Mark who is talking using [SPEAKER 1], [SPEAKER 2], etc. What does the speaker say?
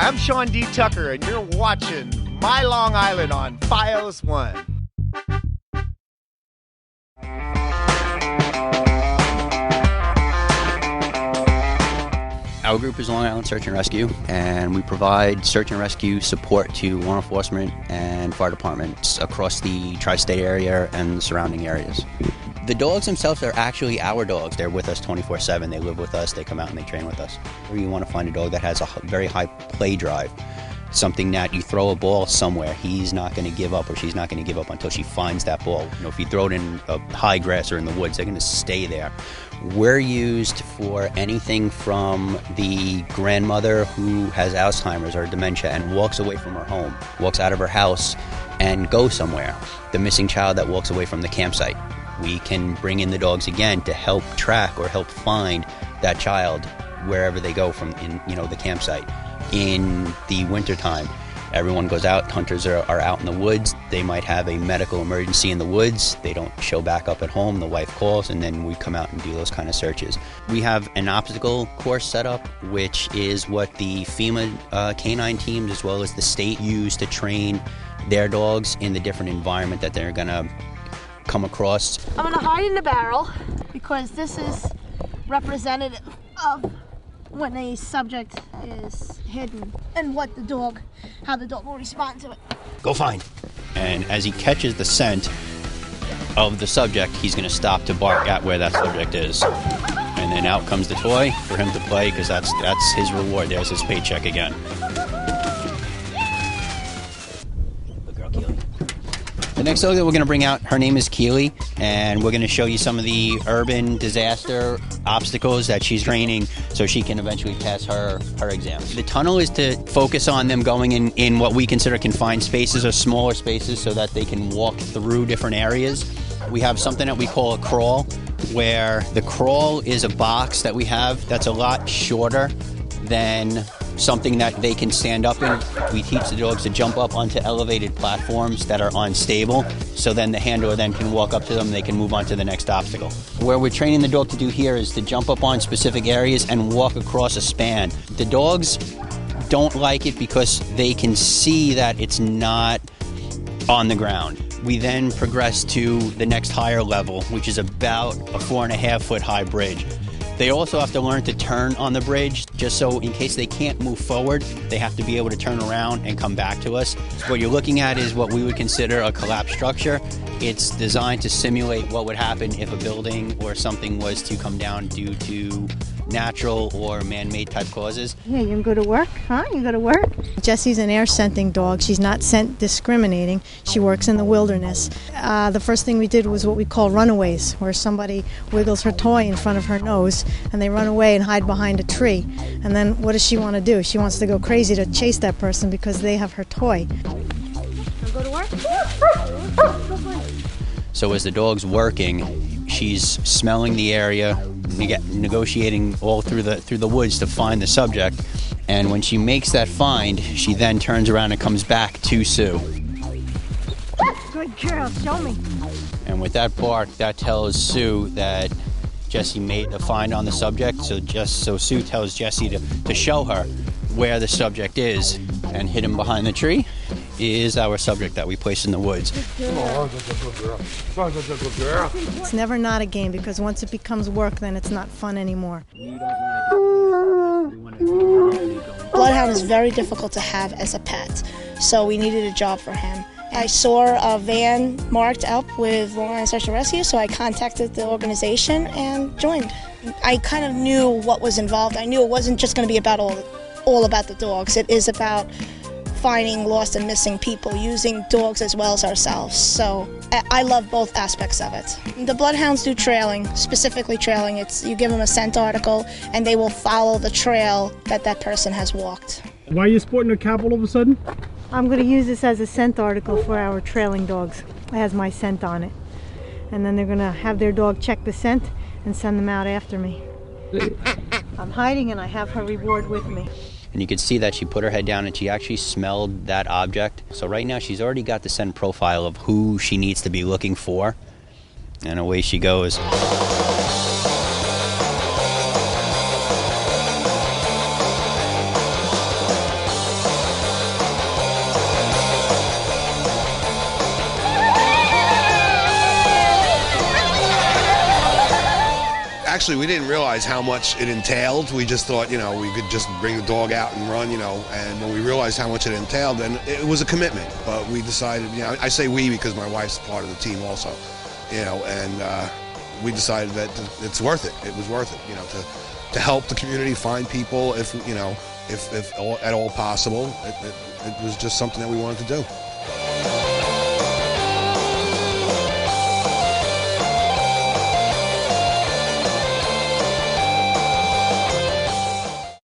[SPEAKER 1] Hi, I'm Sean D. Tucker, and you're watching My Long Island on Fios 1.
[SPEAKER 2] Our group is Long Island Search and Rescue, and we provide search and rescue support to law enforcement and fire departments across the tri-state area and the surrounding areas. The dogs themselves are actually our dogs. They're with us 24/7. They live with us. They come out and they train with us. You want to find a dog that has a very high play drive, something that you throw a ball somewhere, he's not going to give up or she's not going to give up until she finds that ball. You know, if you throw it in a high grass or in the woods, they're going to stay there. We're used for anything from the grandmother who has Alzheimer's or dementia and walks away from her home, walks out of her house and goes somewhere. The missing child that walks away from the campsite. We can bring in the dogs again to help track or help find that child wherever they go from the campsite. In the wintertime, everyone goes out, hunters are out in the woods. They might have a medical emergency in the woods. They don't show back up at home. The wife calls, and then we come out and do those kind of searches. We have an obstacle course set up, which is what the FEMA canine teams as well as the state use to train their dogs in the different environment that they're going to come across.
[SPEAKER 3] I'm going to hide in the barrel because this is representative of when a subject is hidden and how the dog will respond to it.
[SPEAKER 2] Go find. And as he catches the scent of the subject, he's going to stop to bark at where that subject is. And then out comes the toy for him to play because that's his reward. There's his paycheck again. Good girl, Keely. The next dog that we're going to bring out, her name is Keely, and we're going to show you some of the urban disaster obstacles that she's training so she can eventually pass her exams. The tunnel is to focus on them going in what we consider confined spaces or smaller spaces so that they can walk through different areas. We have something that we call a crawl, where the crawl is a box that we have that's a lot shorter than something that they can stand up in. We teach the dogs to jump up onto elevated platforms that are unstable, so then the handler then can walk up to them and they can move on to the next obstacle. Where we're training the dog to do here is to jump up on specific areas and walk across a span. The dogs don't like it because they can see that it's not on the ground. We then progress to the next higher level, which is about a 4.5-foot high bridge. They also have to learn to turn on the bridge, just so in case they can't move forward, they have to be able to turn around and come back to us. What you're looking at is what we would consider a collapsed structure. It's designed to simulate what would happen if a building or something was to come down due to natural or man-made type causes.
[SPEAKER 3] Yeah, you can go to work, huh? You go to work? Jessie's an air scenting dog. She's not scent discriminating. She works in the wilderness. The first thing we did was what we call runaways, where somebody wiggles her toy in front of her nose and they run away and hide behind a tree. And then what does she want to do? She wants to go crazy to chase that person because they have her toy. Go to work?
[SPEAKER 2] So as the dog's working, she's smelling the area, negotiating all through the woods to find the subject, and when she makes that find, she then turns around and comes back to Sue.
[SPEAKER 3] Good girl, show me.
[SPEAKER 2] And with that bark, that tells Sue that Jessie made a find on the subject, so Sue tells Jessie to show her where the subject is, and hidden behind the tree is our subject that we place in the woods.
[SPEAKER 3] It's never not a game, because once it becomes work, then it's not fun anymore. Bloodhound is very difficult to have as a pet, so we needed a job for him. I saw a van marked up with Long Island Search and Rescue, so I contacted the organization and joined. I kind of knew what was involved. I knew it wasn't just going to be about all about the dogs. It is about finding lost and missing people, using dogs as well as ourselves. So I love both aspects of it. The bloodhounds do trailing, specifically trailing. You give them a scent article and they will follow the trail that person has walked.
[SPEAKER 4] Why are you sporting a cap all of a sudden?
[SPEAKER 3] I'm going to use this as a scent article for our trailing dogs. It has my scent on it. And then they're going to have their dog check the scent and send them out after me. I'm hiding and I have her reward with me.
[SPEAKER 2] And you can see that she put her head down and she actually smelled that object. So right now she's already got the scent profile of who she needs to be looking for. And away she goes.
[SPEAKER 5] Actually, we didn't realize how much it entailed. We just thought, you know, we could just bring the dog out and run, you know, and when we realized how much it entailed, then it was a commitment. But we decided, you know, I say we because my wife's part of the team also, you know, and we decided that it's worth it. It was worth it, you know, to help the community, find people, if, you know, if at all possible. It was just something that we wanted to do.